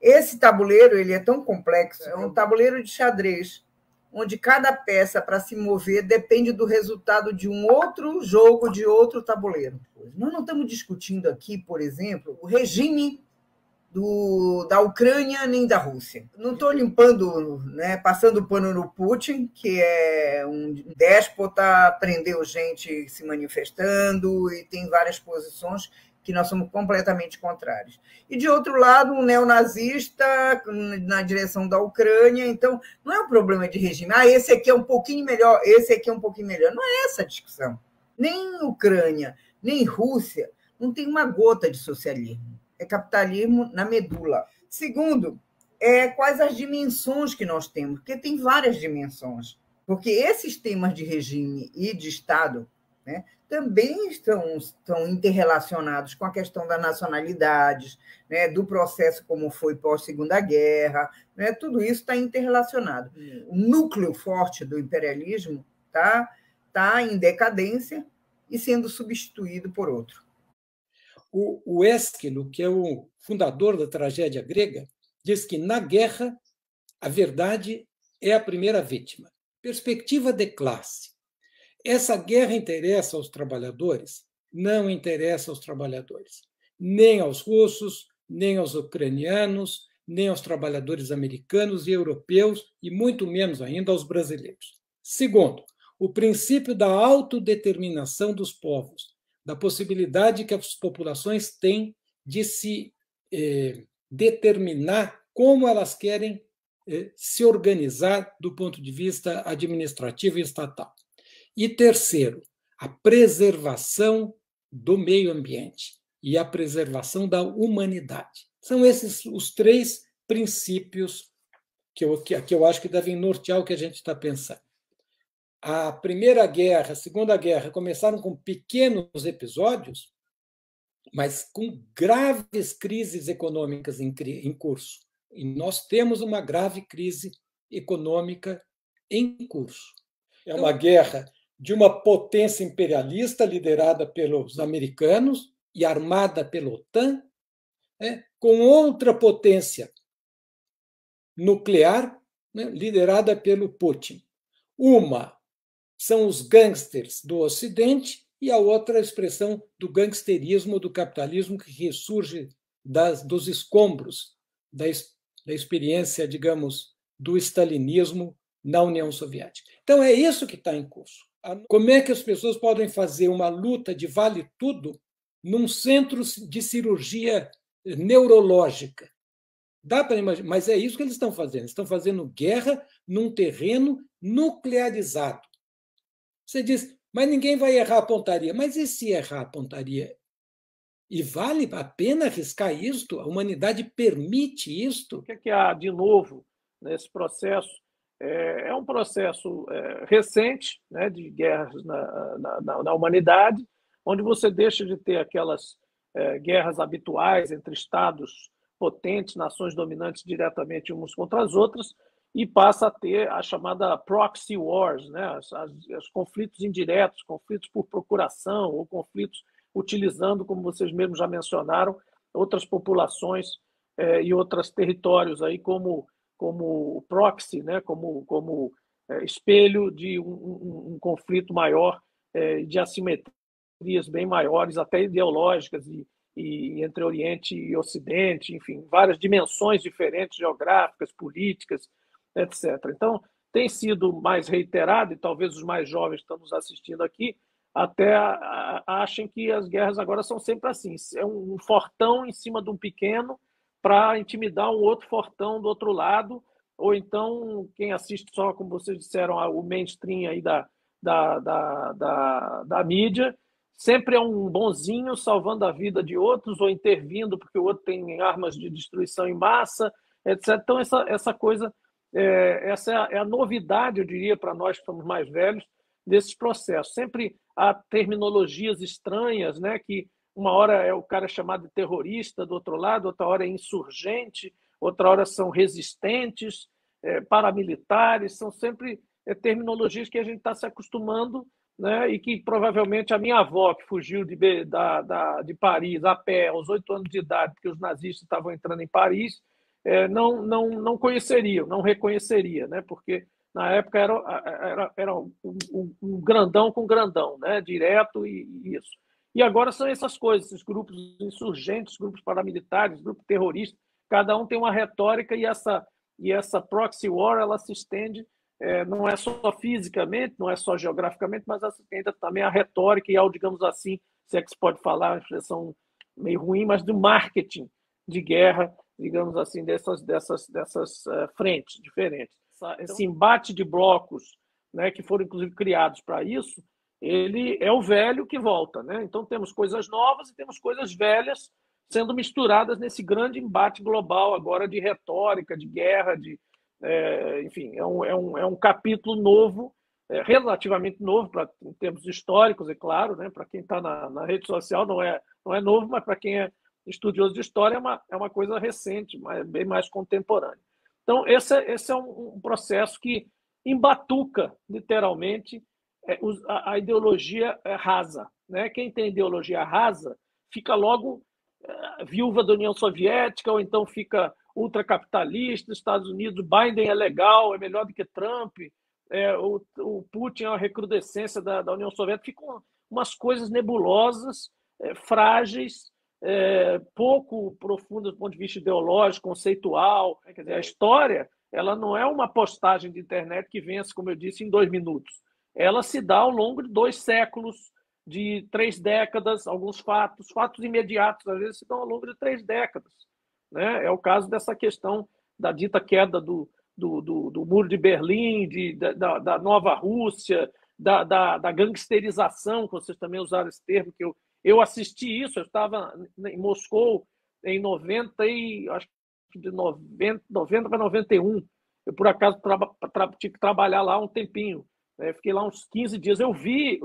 Esse tabuleiro ele é tão complexo, é um tabuleiro de xadrez, onde cada peça para se mover depende do resultado de um outro jogo, de outro tabuleiro. Nós não estamos discutindo aqui, por exemplo, o regime da Ucrânia nem da Rússia. Não estou limpando, né, passando pano no Putin, que é um déspota, prendeu gente se manifestando e tem várias posições que nós somos completamente contrários. E, de outro lado, um neonazista na direção da Ucrânia. Então, não é um problema de regime. Esse aqui é um pouquinho melhor, esse aqui é um pouquinho melhor. Não é essa a discussão. Nem Ucrânia, nem Rússia não tem uma gota de socialismo. É capitalismo na medula. Segundo, quais as dimensões que nós temos, porque tem várias dimensões. Porque esses temas de regime e de Estado, né, também estão interrelacionados com a questão das nacionalidades, né, do processo como foi pós-Segunda Guerra, né, tudo isso está interrelacionado. O núcleo forte do imperialismo tá em decadência e sendo substituído por outro. O Ésquilo, que é o fundador da tragédia grega, diz que, na guerra, a verdade é a primeira vítima. Perspectiva de classe. Essa guerra interessa aos trabalhadores? Não interessa aos trabalhadores. Nem aos russos, nem aos ucranianos, nem aos trabalhadores americanos e europeus, e muito menos ainda aos brasileiros. Segundo, o princípio da autodeterminação dos povos, da possibilidade que as populações têm de se determinar como elas querem se organizar do ponto de vista administrativo e estatal. E terceiro, a preservação do meio ambiente e a preservação da humanidade. São esses os três princípios que eu acho que devem nortear o que a gente está pensando. A Primeira Guerra, a Segunda Guerra começaram com pequenos episódios, mas com graves crises econômicas em curso. E nós temos uma grave crise econômica em curso. É uma guerra de uma potência imperialista liderada pelos americanos e armada pela OTAN, com outra potência nuclear, liderada pelo Putin. Uma são os gangsters do Ocidente e a outra a expressão do gangsterismo do capitalismo que ressurge dos escombros da experiência, digamos, do stalinismo na União Soviética. Então, é isso que está em curso. Como é que as pessoas podem fazer uma luta de vale tudo num centro de cirurgia neurológica? Dá para imaginar, mas é isso que eles estão fazendo. Eles estão fazendo guerra num terreno nuclearizado. Você diz, mas ninguém vai errar a pontaria. Mas e se errar a pontaria? E vale a pena arriscar isto? A humanidade permite isto? O que há de novo nesse processo? É um processo recente, né, de guerras na humanidade, onde você deixa de ter aquelas guerras habituais entre estados potentes, nações dominantes diretamente umas contra as outras, e passa a ter a chamada proxy wars, né, os conflitos indiretos, conflitos por procuração ou conflitos utilizando, como vocês mesmos já mencionaram, outras populações e outros territórios aí como proxy, né, como espelho de um conflito maior, de assimetrias bem maiores, até ideológicas, e entre Oriente e Ocidente, enfim, várias dimensões diferentes, geográficas, políticas, etc. Então, tem sido mais reiterado, e talvez os mais jovens que estão nos assistindo aqui até achem que as guerras agora são sempre assim, é um fortão em cima de um pequeno para intimidar um outro fortão do outro lado, ou então quem assiste só, como vocês disseram, o mainstream aí da mídia, sempre é um bonzinho salvando a vida de outros ou intervindo porque o outro tem armas de destruição em massa, etc. Então, essa coisa, essa é a novidade, eu diria, para nós que somos mais velhos, desses processos. Sempre há terminologias estranhas, né, que uma hora é o cara chamado de terrorista do outro lado, outra hora é insurgente, outra hora são resistentes, paramilitares, são sempre terminologias que a gente está se acostumando, né, e que provavelmente a minha avó, que fugiu de Paris a pé aos 8 anos de idade, porque os nazistas estavam entrando em Paris, não conheceriam, não reconheceriam, né? Porque na época era um grandão com grandão, né? Direto e isso. E agora são essas coisas, esses grupos insurgentes, grupos paramilitares, grupos terroristas, cada um tem uma retórica e essa proxy war ela se estende, não é só fisicamente, não é só geograficamente, mas ela se estende também a retórica e ao, digamos assim, se é que se pode falar, uma expressão meio ruim, mas do marketing de guerra, digamos assim, dessas frentes diferentes. Esse embate de blocos, né, que foram inclusive criados para isso, ele é o velho que volta, né? Então temos coisas novas e temos coisas velhas sendo misturadas nesse grande embate global agora de retórica, de guerra, enfim, é um capítulo novo, relativamente novo em termos históricos, é claro, né? Para quem está na rede social não é novo, mas para quem é estudioso de história é uma coisa recente, bem mais contemporânea. Então esse é um processo que embatuca literalmente a ideologia rasa, né? Quem tem ideologia rasa fica logo viúva da União Soviética, ou então fica ultracapitalista, Estados Unidos, Biden é legal, é melhor do que Trump, o Putin é uma recrudescência da União Soviética, ficam umas coisas nebulosas, frágeis, pouco profundas do ponto de vista ideológico, conceitual. Quer dizer, a história ela não é uma postagem de internet que vence, como eu disse, em 2 minutos. Ela se dá ao longo de 2 séculos, de 3 décadas, alguns fatos imediatos, às vezes se dão ao longo de 3 décadas. Né? É o caso dessa questão da dita queda do Muro de Berlim, da Nova Rússia, da gangsterização, que vocês também usaram esse termo, que eu assisti isso, eu estava em Moscou em 90, acho que de 90 para 91. Eu, por acaso, tive que trabalhar lá um tempinho. Fiquei lá uns 15 dias. Eu vi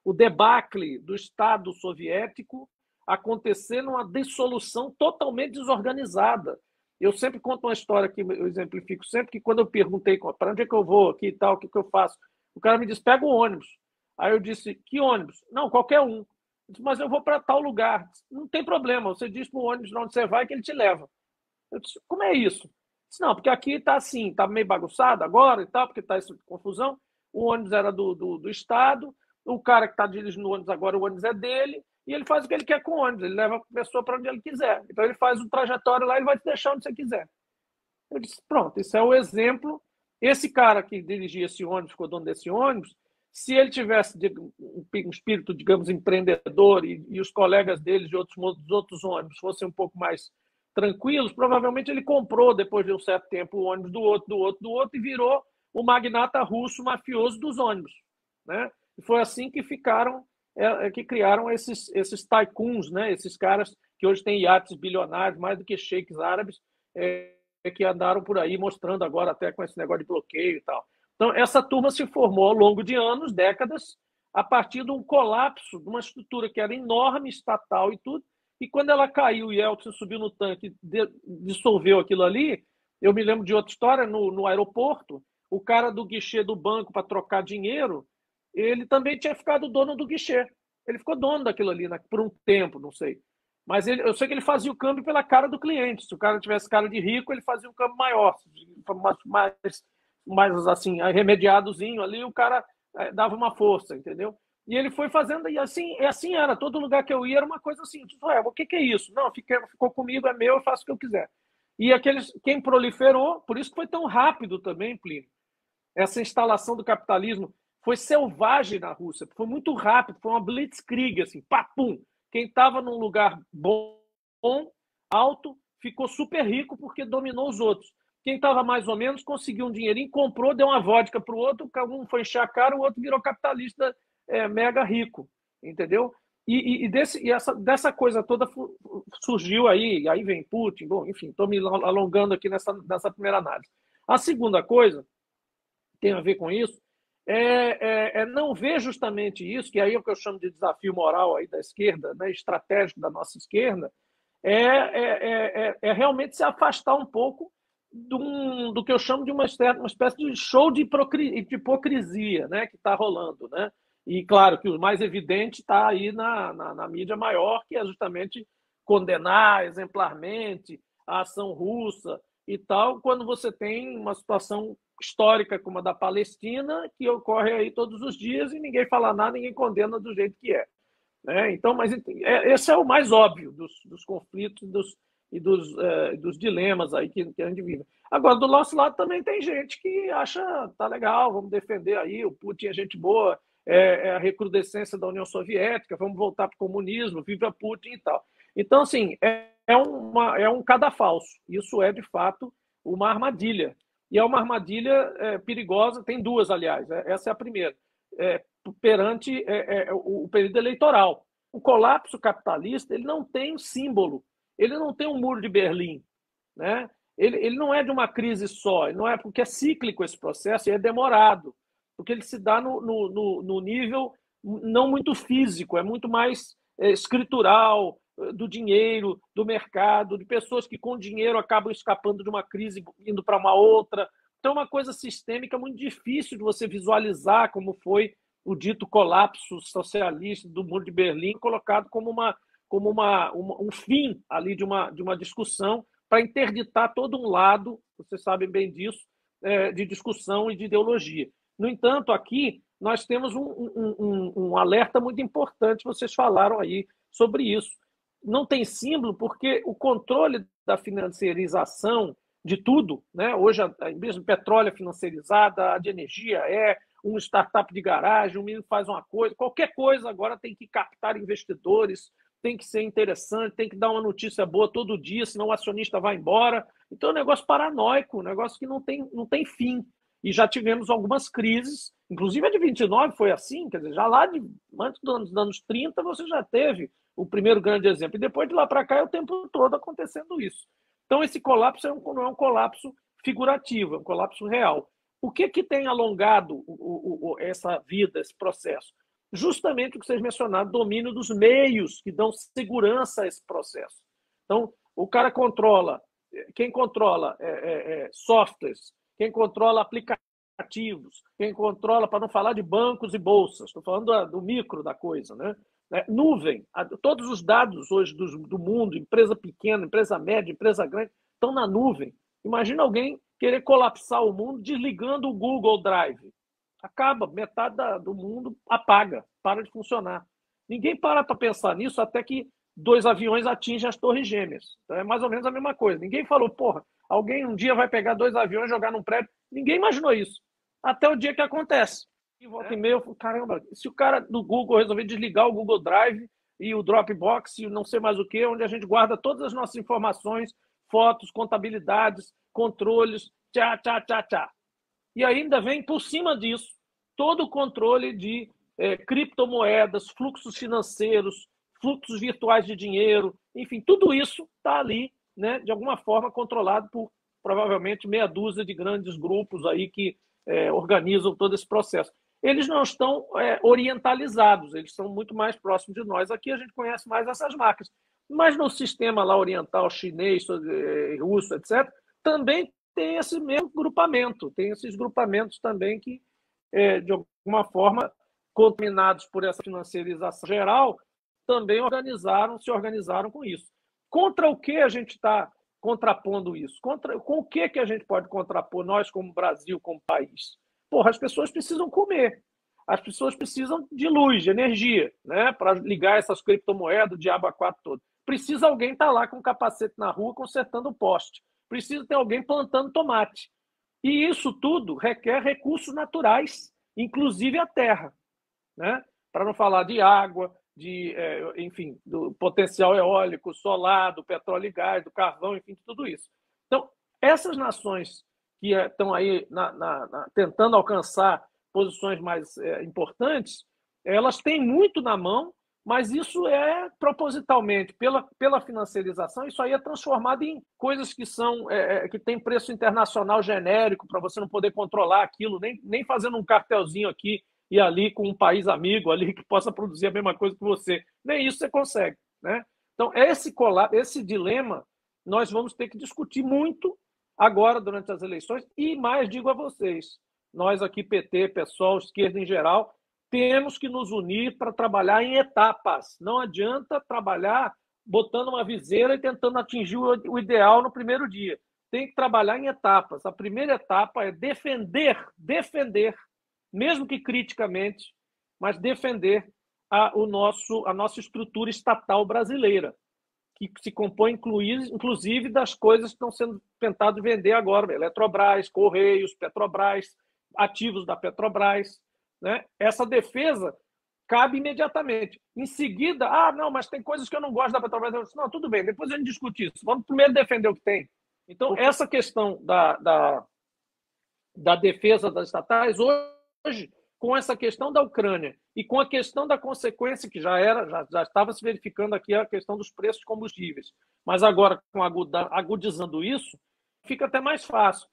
o debacle do Estado soviético acontecer numa dissolução totalmente desorganizada. Eu sempre conto uma história que eu exemplifico sempre, que quando eu perguntei para onde é que eu vou aqui e tal, o que eu faço, o cara me disse, pega o ônibus. Aí eu disse, que ônibus? Não, qualquer um. Eu disse, mas eu vou para tal lugar. Não tem problema, você diz para o ônibus onde você vai que ele te leva. Eu disse, como é isso? Não, porque aqui está assim, está meio bagunçado agora e tal, porque está essa confusão. O ônibus era do Estado, o cara que está dirigindo o ônibus agora, o ônibus é dele, e ele faz o que ele quer com o ônibus, ele leva a pessoa para onde ele quiser. Então ele faz um trajetório lá e ele vai te deixar onde você quiser. Eu disse, pronto, esse é o exemplo. Esse cara que dirigia esse ônibus, ficou dono desse ônibus, se ele tivesse um espírito, digamos, empreendedor e os colegas dele dos outros ônibus fossem um pouco mais tranquilos, provavelmente ele comprou, depois de um certo tempo, o ônibus do outro, e virou o magnata russo mafioso dos ônibus. Né? E foi assim que criaram esses tycoons, né? Esses caras que hoje têm iates bilionários, mais do que sheiks árabes, que andaram por aí mostrando agora até com esse negócio de bloqueio e tal. Então, essa turma se formou ao longo de anos, décadas, a partir de um colapso de uma estrutura que era enorme, estatal e tudo, e quando ela caiu e Yeltsin subiu no tanque e dissolveu aquilo ali, eu me lembro de outra história, no aeroporto, o cara do guichê do banco para trocar dinheiro, ele também tinha ficado dono do guichê. Ele ficou dono daquilo ali por um tempo, não sei. Mas eu sei que ele fazia o câmbio pela cara do cliente. Se o cara tivesse cara de rico, ele fazia um câmbio maior, mais assim, remediadozinho ali, o cara dava uma força, entendeu? E ele foi fazendo, e assim era. Todo lugar que eu ia era uma coisa assim. O que é isso? Não, ficou comigo, é meu, eu faço o que eu quiser. E quem proliferou, por isso que foi tão rápido também, Plínio. Essa instalação do capitalismo foi selvagem na Rússia, foi muito rápido, foi uma blitzkrieg, assim, papum. Quem estava num lugar bom, alto, ficou super rico porque dominou os outros. Quem estava mais ou menos conseguiu um dinheirinho, comprou, deu uma vodka para o outro, um foi encher a cara, o outro virou capitalista mega rico, entendeu? E dessa coisa toda surgiu aí vem Putin, bom, enfim, estou me alongando aqui nessa primeira análise. A segunda coisa, tem a ver com isso, não ver justamente isso, que aí é o que eu chamo de desafio moral aí da esquerda, né, estratégico da nossa esquerda, realmente se afastar um pouco do que eu chamo de uma espécie de show de hipocrisia, né, que está rolando, né? E claro que o mais evidente está aí na mídia maior, que é justamente condenar exemplarmente a ação russa e tal, quando você tem uma situação histórica como a da Palestina, que ocorre aí todos os dias e ninguém fala nada, ninguém condena do jeito que é. Né? Então, mas esse é o mais óbvio dos conflitos e dos dilemas aí que a gente vive. Agora, do nosso lado também tem gente que acha, tá legal, vamos defender aí, o Putin é gente boa, é a recrudescência da União Soviética, vamos voltar para o comunismo, viva Putin e tal. Então, assim, é um cadafalso. Isso é, de fato, uma armadilha. E é uma armadilha perigosa, tem duas, aliás. Essa é a primeira. Perante o período eleitoral. O colapso capitalista ele não tem um símbolo, ele não tem um muro de Berlim. Né? Ele não é de uma crise só, não é porque é cíclico esse processo e é demorado, porque ele se dá no nível não muito físico, é muito mais escritural, do dinheiro, do mercado, de pessoas que com dinheiro acabam escapando de uma crise indo para uma outra. Então, é uma coisa sistêmica muito difícil de você visualizar como foi o dito colapso socialista do Muro de Berlim, colocado como um fim ali de uma discussão para interditar todo um lado, vocês sabem bem disso, de discussão e de ideologia. No entanto, aqui nós temos um alerta muito importante, vocês falaram aí sobre isso. Não tem símbolo porque o controle da financiarização de tudo, né? Hoje mesmo petróleo é financiarizada, a de energia um startup de garagem, um menino faz uma coisa, qualquer coisa agora tem que captar investidores, tem que ser interessante, tem que dar uma notícia boa todo dia, senão o acionista vai embora. Então é um negócio paranoico, um negócio que não tem fim. E já tivemos algumas crises, inclusive a de 29 foi assim, quer dizer, já lá antes dos anos 30 você já teve o primeiro grande exemplo. E depois de lá para cá é o tempo todo acontecendo isso. Então esse colapso não é um colapso figurativo, é um colapso real. O que tem alongado essa vida, esse processo? Justamente o que vocês mencionaram, domínio dos meios que dão segurança a esse processo. Então, o cara controla, quem controla softwares, quem controla aplicativos, quem controla, para não falar de bancos e bolsas, estou falando do micro da coisa, né? Nuvem, todos os dados hoje do mundo, empresa pequena, empresa média, empresa grande, estão na nuvem. Imagina alguém querer colapsar o mundo desligando o Google Drive. Acaba, metade do mundo apaga, para de funcionar. Ninguém para pensar nisso até que 2 aviões atingem as torres gêmeas. Então é mais ou menos a mesma coisa. Ninguém falou, porra, alguém um dia vai pegar 2 aviões e jogar num prédio. Ninguém imaginou isso. Até o dia que acontece. E volta e meia, eu falo, caramba, se o cara do Google resolver desligar o Google Drive e o Dropbox e não sei mais o que, onde a gente guarda todas as nossas informações, fotos, contabilidades, controles, tchá. E ainda vem por cima disso todo o controle de criptomoedas, fluxos financeiros, fluxos virtuais de dinheiro, enfim, tudo isso está ali, né, de alguma forma controlado por provavelmente meia dúzia de grandes grupos aí que organizam todo esse processo. Eles não estão orientalizados, eles são muito mais próximos de nós. Aqui a gente conhece mais essas marcas. Mas no sistema lá oriental, chinês, russo, etc., também tem esse mesmo grupamento, tem esses grupamentos também que, de alguma forma, contaminados por essa financiarização geral, também se organizaram com isso. Contra o que a gente está contrapondo isso? Com o que a gente pode contrapor, nós como Brasil, como país? Porra, as pessoas precisam comer, as pessoas precisam de luz, de energia, né, para ligar essas criptomoedas, o diabo a quatro todo. Precisa alguém estar lá com um capacete na rua consertando o poste. Precisa ter alguém plantando tomate. E isso tudo requer recursos naturais, inclusive a terra, né? Para não falar de água, enfim, do potencial eólico, solar, do petróleo e gás, do carvão, enfim, de tudo isso. Então, essas nações que estão aí tentando alcançar posições mais importantes, elas têm muito na mão, mas isso é propositalmente, pela financiarização, isso aí é transformado em coisas que têm preço internacional genérico, para você não poder controlar aquilo, nem fazendo um cartelzinho aqui e ali com um país amigo ali que possa produzir a mesma coisa que você. Nem isso você consegue. Né? Então, esse dilema nós vamos ter que discutir muito agora, durante as eleições, e mais digo a vocês, nós aqui, PT, PSOL, esquerda em geral, temos que nos unir para trabalhar em etapas. Não adianta trabalhar botando uma viseira e tentando atingir o ideal no primeiro dia. Tem que trabalhar em etapas. A primeira etapa é defender, mesmo que criticamente, mas defender a nossa estrutura estatal brasileira, que se compõe, inclusive, das coisas que estão sendo tentadas vender agora: Eletrobras, Correios, Petrobras, ativos da Petrobras, né? Essa defesa cabe imediatamente. Em seguida, não, mas tem coisas que eu não gosto da Petrobras. Eu disse, não, tudo bem, depois a gente discute isso. Vamos primeiro defender o que tem. Então, essa questão da defesa das estatais, hoje, com essa questão da Ucrânia e com a questão da consequência, que já estava se verificando aqui, a questão dos preços de combustíveis, mas agora, com agudizando isso, fica até mais fácil.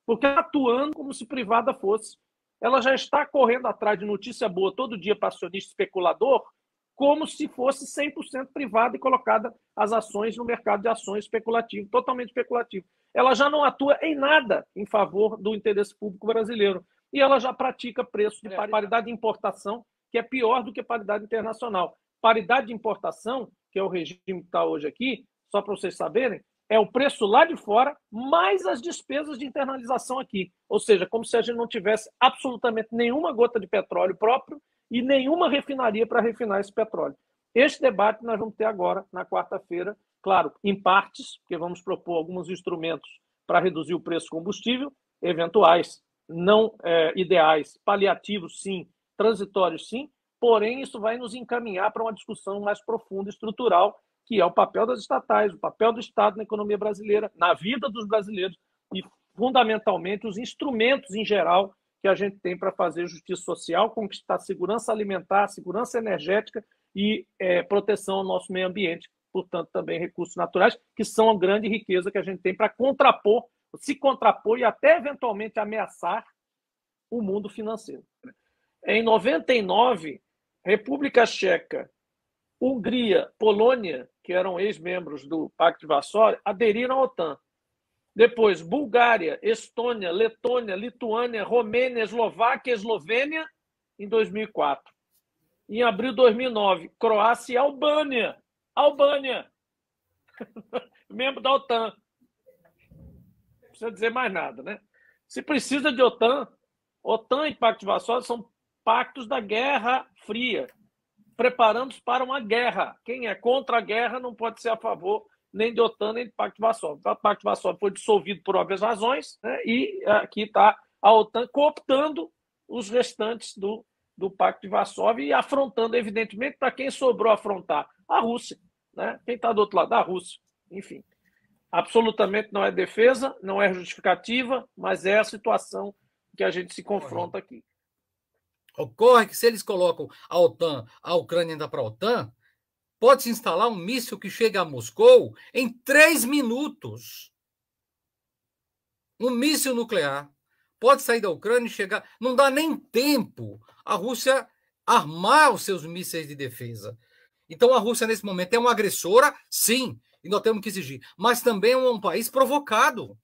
Porque atuando como se privada fosse. Ela já está correndo atrás de notícia boa todo dia para acionista especulador, como se fosse 100% privada e colocada as ações no mercado de ações especulativo, totalmente especulativo. Ela já não atua em nada em favor do interesse público brasileiro. E ela já pratica preço de paridade de importação, que é pior do que paridade internacional. Paridade de importação, que é o regime que está hoje aqui, só para vocês saberem, é o preço lá de fora, mais as despesas de internalização aqui. Ou seja, como se a gente não tivesse absolutamente nenhuma gota de petróleo próprio e nenhuma refinaria para refinar esse petróleo. Este debate nós vamos ter agora, na quarta-feira, claro, em partes, porque vamos propor alguns instrumentos para reduzir o preço do combustível, eventuais, não ideais, paliativos, sim, transitórios, sim, porém isso vai nos encaminhar para uma discussão mais profunda, estrutural, que é o papel das estatais, o papel do Estado na economia brasileira, na vida dos brasileiros e, fundamentalmente, os instrumentos em geral que a gente tem para fazer justiça social, conquistar segurança alimentar, segurança energética e proteção ao nosso meio ambiente, portanto, também recursos naturais, que são a grande riqueza que a gente tem para se contrapor e até, eventualmente, ameaçar o mundo financeiro. Em 99, República Tcheca, Hungria, Polônia, que eram ex-membros do Pacto de Varsóvia, aderiram à OTAN. Depois, Bulgária, Estônia, Letônia, Lituânia, Romênia, Eslováquia, Eslovênia, em 2004. Em abril de 2009, Croácia e Albânia. Albânia! Membro da OTAN. Não precisa dizer mais nada, né? Se precisa de OTAN e Pacto de Varsóvia são pactos da Guerra Fria, preparando-se para uma guerra. Quem é contra a guerra não pode ser a favor nem de OTAN, nem de Pacto de Varsóvia. O Pacto de Varsóvia foi dissolvido por óbvias razões, né? E aqui está a OTAN cooptando os restantes do Pacto de Varsóvia e afrontando, evidentemente, para quem sobrou afrontar? A Rússia, né? Quem está do outro lado? A Rússia. Enfim, absolutamente não é defesa, não é justificativa, mas é a situação que a gente se confronta aqui. Ocorre que, se eles colocam a OTAN, a Ucrânia ainda para a OTAN, pode-se instalar um míssil que chega a Moscou em 3 minutos. Um míssil nuclear pode sair da Ucrânia e chegar... Não dá nem tempo a Rússia armar os seus mísseis de defesa. Então, a Rússia, nesse momento, é uma agressora, sim, e nós temos que exigir, mas também é um país provocado.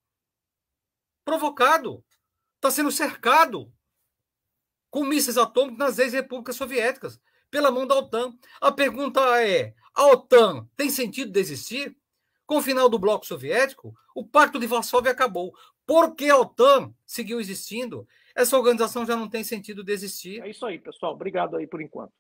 Provocado. Está sendo cercado com mísseis atômicos nas ex-repúblicas soviéticas, pela mão da OTAN. A pergunta é, a OTAN tem sentido de existir? Com o final do bloco soviético, o Pacto de Varsóvia acabou. Por que a OTAN seguiu existindo? Essa organização já não tem sentido de existir. É isso aí, pessoal. Obrigado aí por enquanto.